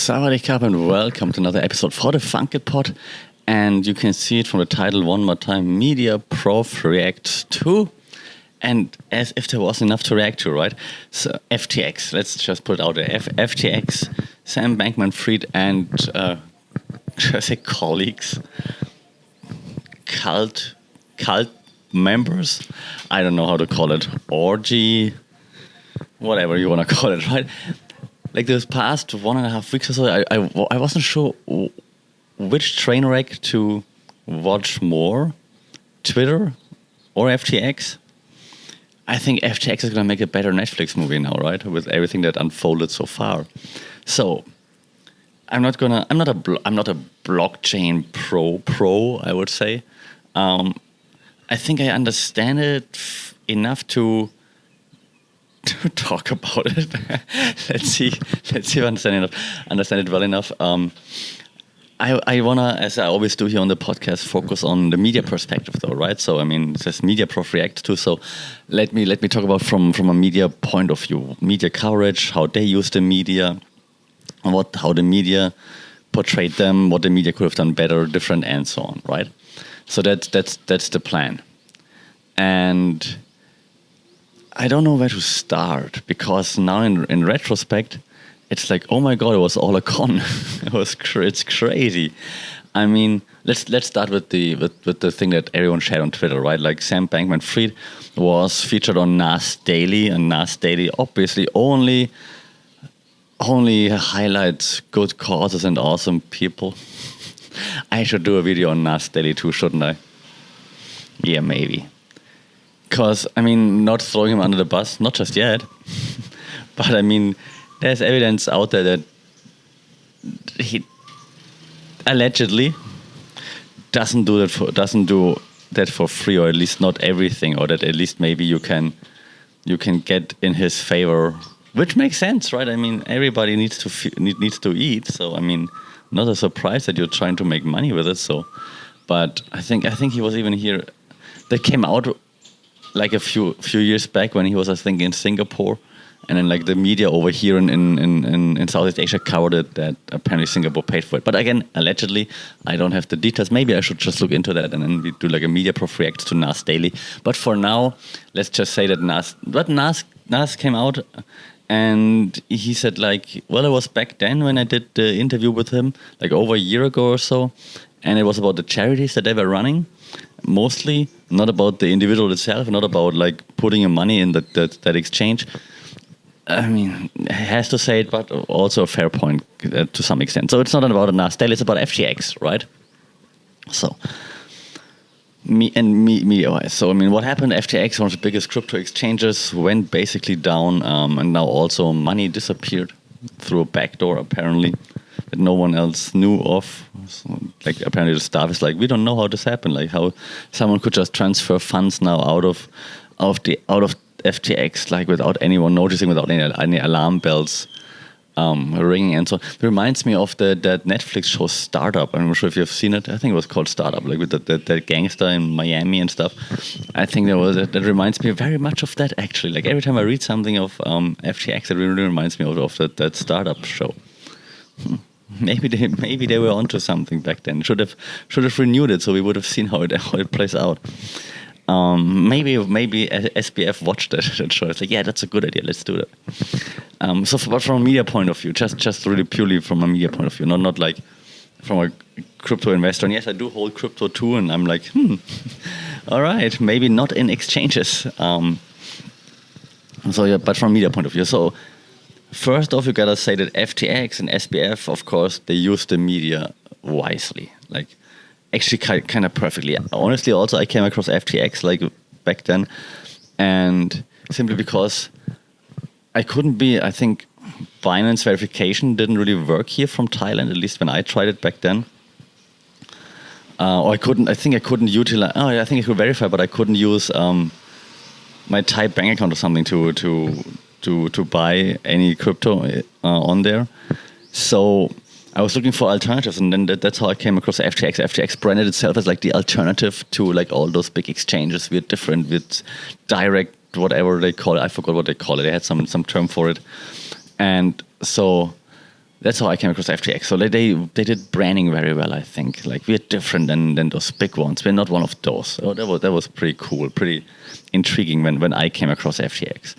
Sawadee and welcome to another episode for the Funkit Pod. And you can see it from the title one more time, Media Prof reacts to. And as if there wasn't enough to react to, right? So FTX, let's just put it out there. FTX, Sam Bankman-Fried and, should I say colleagues? Cult members? I don't know how to call it. Orgy? Whatever you want to call it, right? Like this past 1.5 weeks or so, I wasn't sure which train wreck to watch more, Twitter or FTX. I think FTX is going to make a better Netflix movie now, right? With everything that unfolded so far. So I'm not a blockchain pro, I wowould say. I think I understand it enough to talk about it. Let's see if I understand it well enough. I wanna, as I always do here on the podcast, focus on the media perspective, though, right? So I mean, it says Media Prof react to. So let me talk about from a media point of view, media coverage, how they use the media, how the media portrayed them, what the media could have done better, different, and so on, right? So that's the plan, and I don't know where to start, because now in retrospect, it's like, oh my god, it was all a con. It's crazy. I mean, let's start with the thing that everyone shared on Twitter, right? Like Sam Bankman-Fried was featured on Nas Daily, and Nas Daily obviously only highlights good causes and awesome people. I should do a video on Nas Daily too, shouldn't I? Yeah, maybe. Because, I mean, not throwing him under the bus, not just yet, but I mean, there's evidence out there that he allegedly doesn't do that for free, or at least not everything, or that at least maybe you can get in his favor, which makes sense, right? I mean, everybody needs to eat, so I mean, not a surprise that you're trying to make money with it. So, but I think he was even here. That came out like a few years back when he was, I think, in Singapore, and then like the media over here in Southeast Asia covered it, that apparently Singapore paid for it. But again, allegedly, I don't have the details. Maybe I should just look into that, and then we do like a Media Prof reacts to Nas Daily. But for now, let's just say that Nas came out, and he said like, well, it was back then when I did the interview with him, like over a year ago or so, and it was about the charities that they were running. Mostly not about the individual itself, not about like putting your money in that exchange. I mean, he has to say it, but also a fair point to some extent. So it's not about a Nas Daily, it's about FTX, right? So media-wise. So I mean, what happened? FTX, one of the biggest crypto exchanges, went basically down, and now also money disappeared through a backdoor, apparently, that no one else knew of. So, like, apparently the staff is like, we don't know how this happened, like how someone could just transfer funds now out of FTX, like without anyone noticing, without any alarm bells ringing. And so it reminds me of that Netflix show Startup. I'm not sure if you've seen it. I think it was called Startup, like with that gangster in Miami and stuff. I think that reminds me very much of that, actually. Like every time I read something of FTX, it really reminds me of that Startup show. Maybe they were onto something back then. Should have renewed it, so we would have seen how it plays out. Maybe SBF watched that show. It's like, yeah, that's a good idea. Let's do that. But from a media point of view, just really purely from a media point of view, not like from a crypto investor. And yes, I do hold crypto too, and I'm like, all right, maybe not in exchanges. So yeah, but from a media point of view, so. First off, you gotta say that FTX and SBF, of course, they use the media wisely, like actually kind of perfectly. Honestly, also I came across FTX like back then, and simply because I think Binance verification didn't really work here from Thailand, at least when I tried it back then. Or I couldn't utilize. Oh, yeah, I think I could verify, but I couldn't use my Thai bank account or something to buy any crypto on there. So I was looking for alternatives, and then that's how I came across FTX. FTX branded itself as like the alternative to like all those big exchanges. We're different with direct, whatever they call it. I forgot what they call it. They had some term for it. And so That's how I came across FTX. So they did branding very well, I think. Like, we're different than those big ones. We're not one of those. So that was pretty cool, pretty intriguing when I came across FTX.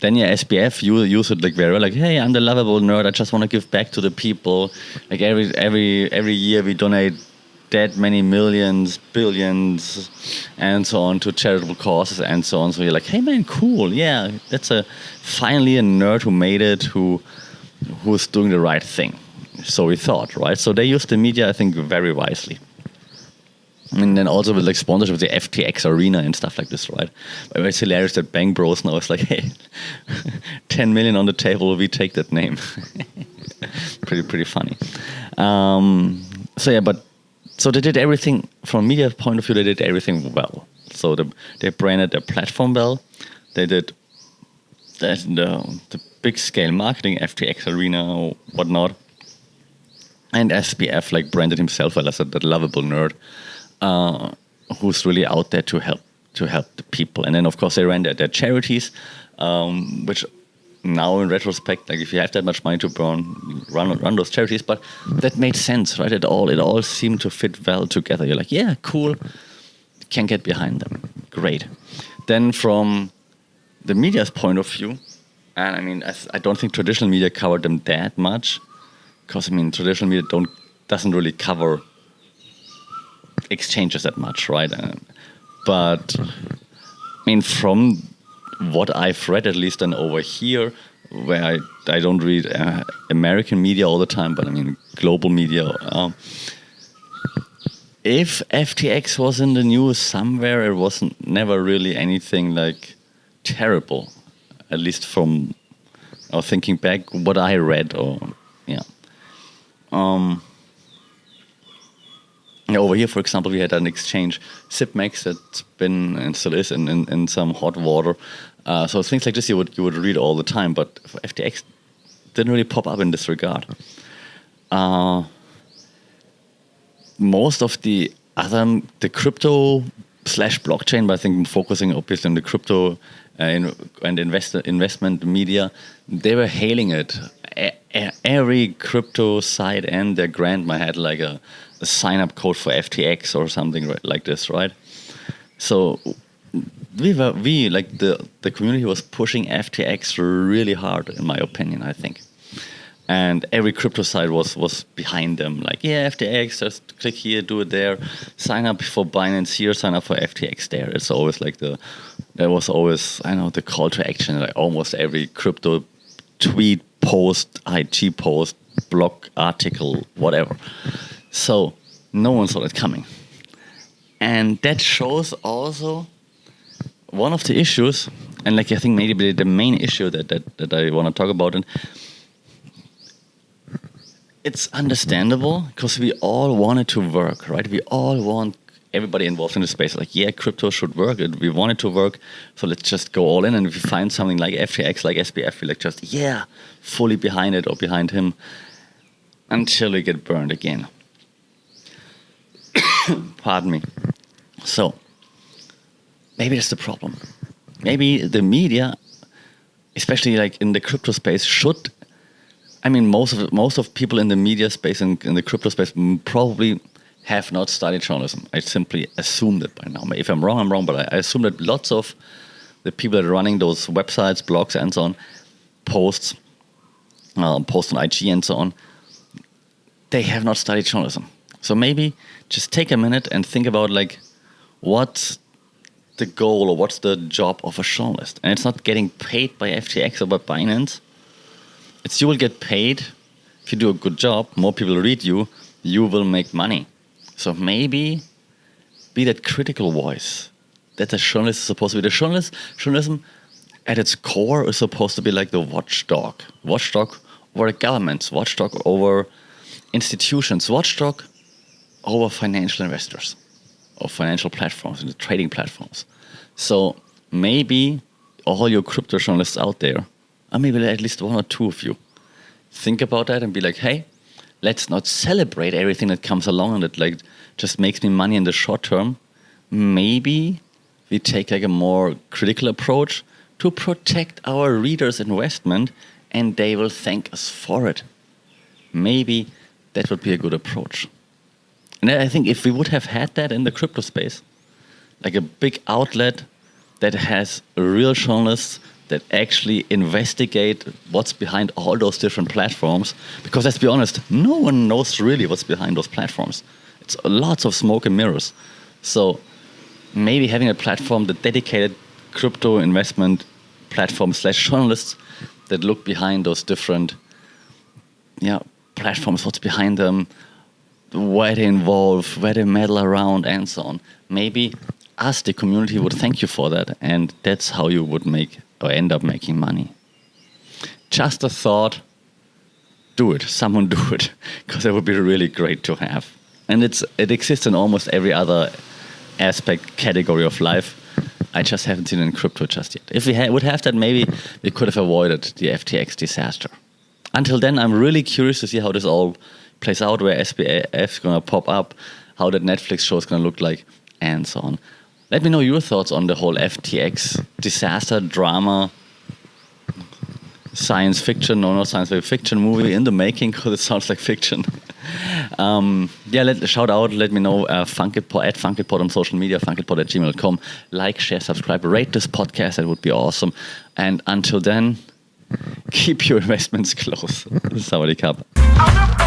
Then SBF used it like very well. Like, hey, I'm the lovable nerd. I just want to give back to the people. Like every year we donate that many millions, billions, and so on to charitable causes and so on. So you're like, hey man, cool, yeah, that's finally a nerd who made it, who's doing the right thing. So we thought, right? So they used the media, I think, very wisely. And then also with like sponsorship of the FTX arena and stuff like this, right? But it's hilarious that Bang Bros now is like, hey, 10 million on the table, we take that name. pretty funny. So they did everything from a media point of view. They did everything well. So they branded their platform well. They did the big scale marketing, FTX arena or whatnot. And SBF like branded himself well as that lovable nerd who's really out there to help the people. And then of course they ran their charities, which now in retrospect, like if you have that much money to run those charities, but that made sense, right? It all seemed to fit well together. You're like, yeah, cool, can get behind them, great. Then from the media's point of view, and I mean, I don't think traditional media covered them that much, because I mean, traditional media doesn't really cover exchanges that much, right? But I mean, from what I've read, at least, and over here, where I don't read American media all the time, but I mean global media. If FTX was in the news somewhere, it wasn't never really anything like terrible, at least from thinking back what I read or yeah. Over here, for example, we had an exchange, SipMax, that's been and still is in some hot water. So things like this you would read all the time, but FTX didn't really pop up in this regard. Most of the crypto / blockchain, but I think focusing obviously on the crypto and investment media, they were hailing it. Every crypto site and their grandma had like a sign-up code for FTX or something like this, right? So we like the community was pushing FTX really hard, in my opinion, I think. And every crypto site was behind them, like, yeah, FTX, just click here, do it there, sign up for Binance here, sign up for FTX there. It's always like the call to action, like almost every crypto tweet, post, IG post, blog article, whatever. So no one saw it coming. And that shows also one of the issues, and like I think maybe the main issue that I want to talk about, and it's understandable because we all want it to work, right? We all want everybody involved in the space, like, yeah, crypto should work. We want it to work, so let's just go all in. And if we find something like FTX, like SBF, we like just, yeah, fully behind it or behind him until we get burned again. Pardon me. So maybe that's the problem. Maybe the media, especially like in the crypto space, should. I mean, most of people in the media space and in the crypto space probably have not studied journalism. I simply assume that by now. If I'm wrong, I'm wrong, but I assume that lots of the people that are running those websites, blogs, and so on, post on IG and so on, they have not studied journalism. So maybe just take a minute and think about like what's the goal or what's the job of a journalist. And it's not getting paid by FTX or by Binance. It's you will get paid if you do a good job, more people read you, you will make money. So maybe be that critical voice that the journalist is supposed to be. Journalism at its core is supposed to be like the watchdog over governments, watchdog over institutions, watchdog over financial investors or financial platforms and the trading platforms. So maybe all your crypto journalists out there, or maybe at least one or two of you, think about that and be like, hey, let's not celebrate everything that comes along and that like just makes me money in the short term. Maybe we take like a more critical approach to protect our readers' investment and they will thank us for it. Maybe that would be a good approach. And I think if we would have had that in the crypto space, like a big outlet that has real journalists that actually investigate what's behind all those different platforms, because let's be honest, no one knows really what's behind those platforms. It's lots of smoke and mirrors. So maybe having a platform, the dedicated crypto investment platform / journalists that look behind those different platforms, what's behind them, why they involve, where they meddle around, and so on. Maybe us, the community, would thank you for that, and that's how you would make or end up making money. Just a thought. Do it. Someone do it, because it would be really great to have. And it exists in almost every other aspect, category of life. I just haven't seen it in crypto just yet. If we would have that, maybe we could have avoided the FTX disaster. Until then, I'm really curious to see how this all plays out, where SBF is going to pop up, how that Netflix show is going to look like, and so on. Let me know your thoughts on the whole FTX disaster drama, science fiction movie in the making, because it sounds like fiction. Shout out, let me know, Funkitpod, at Funkitpod on social media, funkitpod@gmail.com. Like, share, subscribe, rate this podcast, that would be awesome. And until then, keep your investments close. Sawadee Krap.